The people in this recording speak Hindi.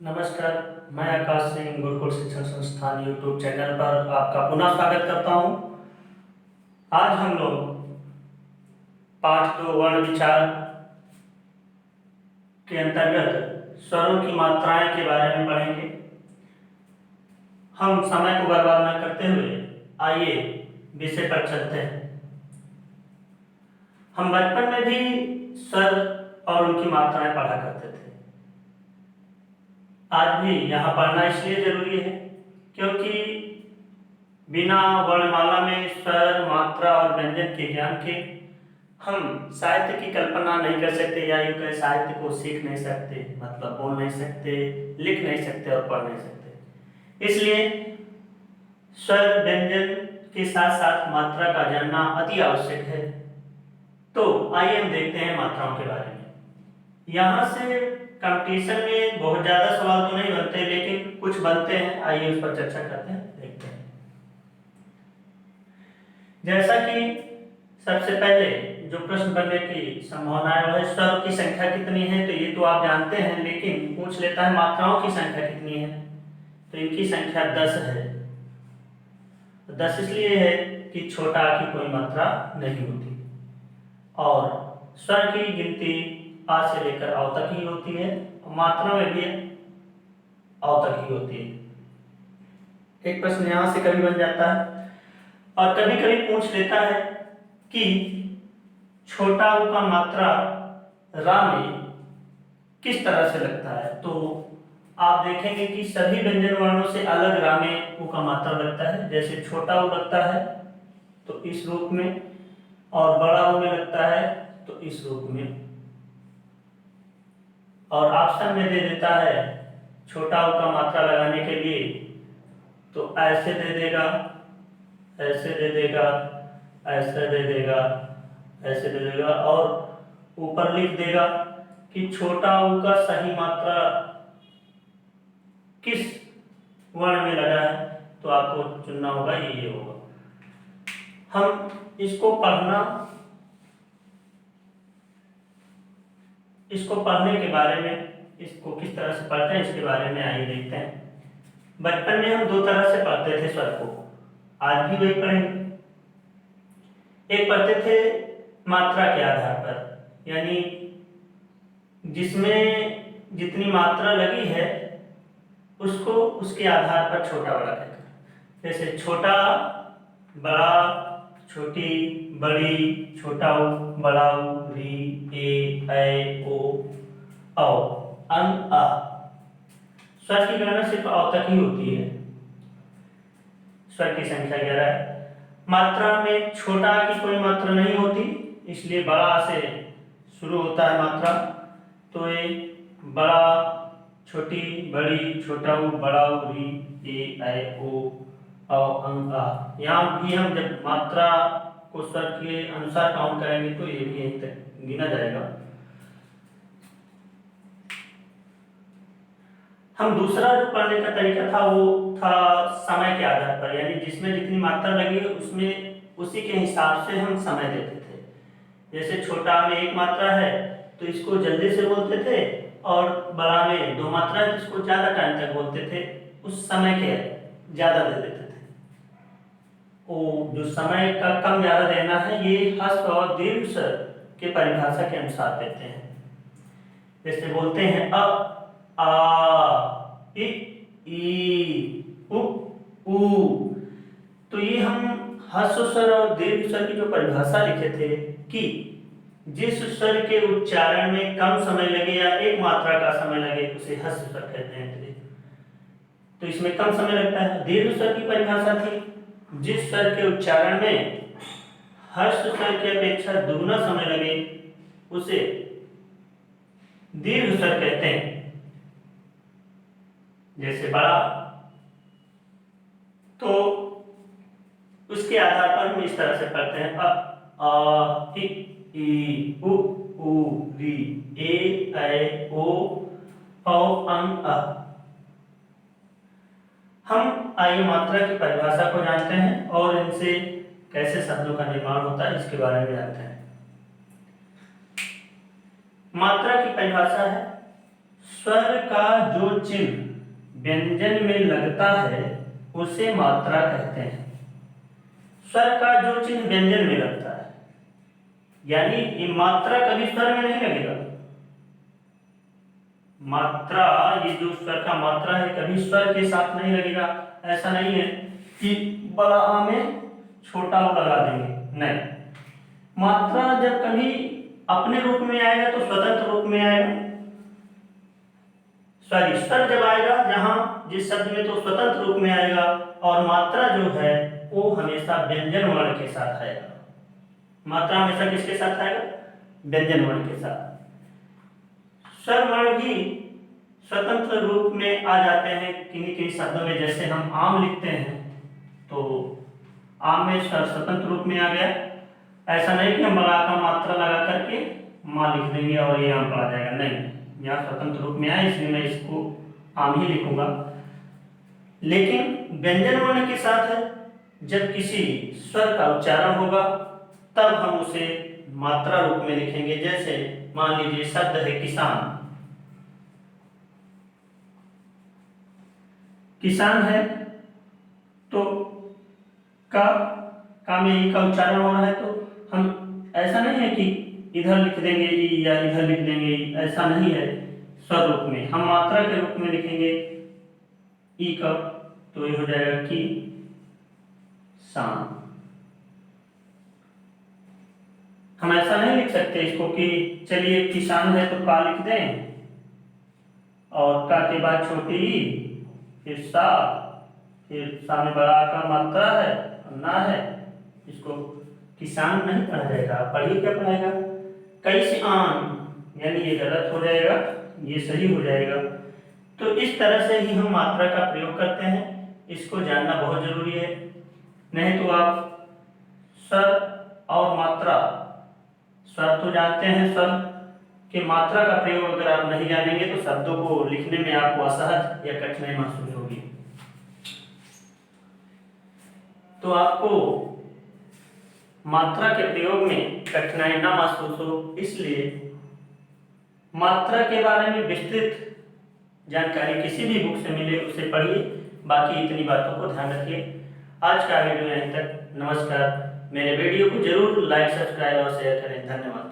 नमस्कार। मैं आकाश सिंह गुरुकुल शिक्षण संस्थान यूट्यूब चैनल पर आपका पुनः स्वागत करता हूं। आज हम लोग पाठ 2 वर्ण विचार के अंतर्गत स्वरों की मात्राएं के बारे में पढ़ेंगे। हम समय को बर्बाद न करते हुए आइए विषय पर चलते हैं। हम बचपन में भी स्वर और उनकी मात्राएं पढ़ा करते थे। आज भी यहाँ पढ़ना इसलिए जरूरी है क्योंकि बिना वर्णमाला में स्वर, मात्रा और व्यंजन के ज्ञान के हम साहित्य की कल्पना नहीं कर सकते, या यूं कहें साहित्य को सीख नहीं सकते, मतलब बोल नहीं सकते, लिख नहीं सकते और पढ़ नहीं सकते। इसलिए स्वर, व्यंजन के साथ साथ मात्रा का जानना अति आवश्यक है। तो आइए हम देखते हैं मात्राओं के बारे में। यहाँ से कंपटीशन में बहुत ज्यादा सवाल तो नहीं बनते, लेकिन कुछ बनते हैं। आइए उस पर चर्चा करते हैं, देखते हैं। जैसा कि सबसे पहले जो प्रश्न बनने की संभावना है वह स्वरों की संख्या कितनी है, तो ये तो आप जानते हैं, लेकिन पूछ लेता है मात्राओं की संख्या कितनी है। तो इनकी संख्या 10 है। 10 इसलिए है कि छोटा आ की कोई मात्रा नहीं होती, और स्वर की गिनती आ से लेकर अव तक ही होती है, और मात्रा में भी अव तक ही होती है। एक प्रश्न यहां से कभी बन जाता है, और कभी कभी पूछ लेता है कि छोटा उ का मात्रा रा में किस तरह से लगता है। तो आप देखेंगे कि सभी व्यंजन वर्णों से अलग रा में उ का मात्रा लगता है। जैसे छोटा उ लगता है तो इस रूप में, और बड़ा उ में लगता है तो इस रूप में। और ऑप्शन में दे देता है छोटा उ का मात्रा लगाने के लिए, तो ऐसे दे देगा, ऐसे दे देगा, ऐसे दे देगा, ऐसे दे देगा, और ऊपर लिख देगा कि छोटा उ का सही मात्रा किस वर्ण में लगा है। तो आपको चुनना होगा, ये होगा। हम इसको पढ़ने के बारे में, इसको किस तरह से पढ़ते हैं इसके बारे में आइए देखते हैं। बचपन में हम 2 तरह से पढ़ते थे स्वर को, आज भी वही पढ़ेंगे। एक पढ़ते थे मात्रा के आधार पर, यानी जिसमें जितनी मात्रा लगी है उसको उसके आधार पर छोटा बड़ा कहकर। जैसे छोटा, बड़ा, छोटी, बड़ी, छोटा उ, बड़ा उ, री, ए, ओ, औ, अं, आ। स्वर की गणना सिर्फ अ तक ही होती है। स्वर की संख्या 11 है। मात्रा में छोटा आ की कोई मात्रा नहीं होती, इसलिए बड़ा आ से शुरू होता है मात्रा। तो ये बड़ा, छोटी, बड़ी, छोटा उ, बड़ा उ, री, ए, ओ, औ, अं, आ। यहाँ भी हम जब मात्रा को स्वर के अनुसार काउंट करेंगे तो ये भी यहीं तक गिना जाएगा। हम दूसरा जो पढ़ने का तरीका था वो था समय के आधार पर, यानी जिसमें जितनी मात्रा लगी है उसमें उसी के हिसाब से हम समय देते थे। जैसे छोटा में 1 मात्रा है तो इसको जल्दी से बोलते थे, और बड़ा में 2 मात्रा है तो इसको ज्यादा टाइम तक बोलते थे, उस समय के ज्यादा दे देते थे। वो जो समय का कम ज्यादा देना है ये ह्रस्व और दीर्घ स्वर के परिभाषा के अनुसार देते हैं। जैसे बोलते हैं अ, आ, इ, ई, उ, ऊ। तो ये हम ह्रस्व स्वर और दीर्घ स्वर की जो परिभाषा लिखे थे कि जिस स्वर के उच्चारण में कम समय लगे या एक मात्रा का समय लगे उसे ह्रस्व स्वर कहते हैं। तो इसमें कम समय लगता है। दीर्घ स्वर की परिभाषा थी जिस स्वर के उच्चारण में ह्रस्व स्वर की अपेक्षा दुगना समय लगे उसे दीर्घ स्वर कहते हैं। जैसे बड़ा, तो उसके आधार पर हम इस तरह से पढ़ते हैं अ, आ, इ, ई, उ, री, ए, ओ, औ, अं, आ। हम आइए मात्रा की परिभाषा को जानते हैं और इनसे कैसे शब्दों का निर्माण होता है इसके बारे में जानते हैं। मात्रा की परिभाषा है स्वर का जो चिन्ह व्यंजन में लगता है उसे मात्रा कहते हैं। स्वर का जो चिन्ह व्यंजन में लगता है, यानी ये मात्रा कभी स्वर में नहीं लगेगा। मात्रा, ये जो स्वर का मात्रा है कभी स्वर के साथ नहीं लगेगा। ऐसा नहीं है कि बड़ा आ में छोटा ओ लगा देंगे, नहीं। मात्रा जब कभी अपने रूप में आएगा तो स्वतंत्र रूप में आएगा। सॉरी, स्वर जब आएगा जहां जिस शब्द में तो स्वतंत्र रूप में आएगा, और मात्रा जो है वो हमेशा व्यंजन वर्ण के साथ आएगा। मात्रा हमेशा किसके साथ आएगा? व्यंजन वर्ण के साथ। स्वर वर्ण भी स्वतंत्र रूप में आ जाते हैं किन्हीं किन्हीं शब्दों में, जैसे हम आम लिखते हैं तो आम में स्वर स्वतंत्र रूप में आ गया। ऐसा नहीं कि हम बड़ा का मात्रा लगा करके माँ लिख देंगे और ये आम पढ़ा जाएगा, नहीं। यहाँ स्वतंत्र रूप में आए इसलिए मैं इसको आम ही लिखूंगा। लेकिन व्यंजन वर्ण के साथ जब किसी स्वर का उच्चारण होगा तब हम उसे मात्रा रूप में लिखेंगे। जैसे मान लीजिए शब्द है किसान, किसान है तो का में ई का उच्चारण हो रहा है, तो हम ऐसा नहीं है कि इधर लिख देंगे ई या इधर लिख देंगे ई, ऐसा नहीं है। स्वर रूप में हम मात्रा के रूप में लिखेंगे ई का, तो ये हो जाएगा कि सान। हम ऐसा नहीं लिख सकते इसको कि चलिए किसान है तो का लिख दें और का के बाद छोटी ई, फिर सा, फिर सा में बड़ा का मात्रा है ना है, इसको किसान नहीं पढ़ा जाएगा। पढ़िए क्या पढ़ाएगा? कैसे आम, यानी ये गलत हो जाएगा, ये सही हो जाएगा। तो इस तरह से ही हम मात्रा का प्रयोग करते हैं, इसको जानना बहुत जरूरी है। नहीं तो आप स्वर और मात्रा, स्वर तो जानते हैं, स्वर के मात्रा का प्रयोग अगर आप नहीं जानेंगे तो शब्दों को लिखने में आपको असहज या कठिनाई महसूस होगी। तो आपको मात्रा के प्रयोग में कठिनाई ना महसूस हो, इसलिए मात्रा के बारे में विस्तृत जानकारी किसी भी बुक से मिले उसे पढ़िए। बाकी इतनी बातों को ध्यान रखिए। आज का वीडियो यहीं तक। नमस्कार। मेरे वीडियो को जरूर लाइक, सब्सक्राइब और शेयर करें। धन्यवाद।